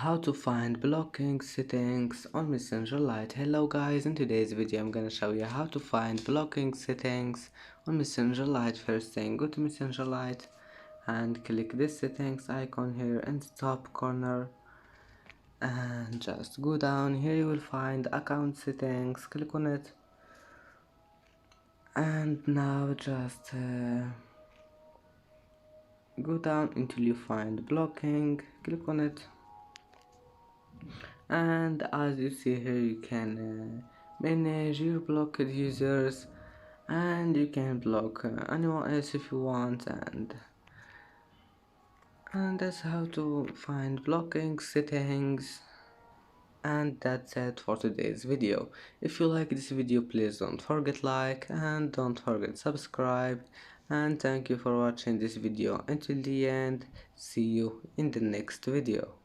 How to find blocking settings on Messenger Lite. Hello guys, in today's video I'm gonna show you how to find blocking settings on Messenger Lite. First thing, go to Messenger Lite and click this settings icon here in the top corner and just go down. Here you will find account settings, click on it, and now just go down until you find blocking, click on it, and as you see here you can manage your blocked users, and you can block anyone else if you want, and that's how to find blocking settings. And that's it for today's video. If you like this video, please don't forget like and don't forget subscribe, and thank you for watching this video until the end. See you in the next video.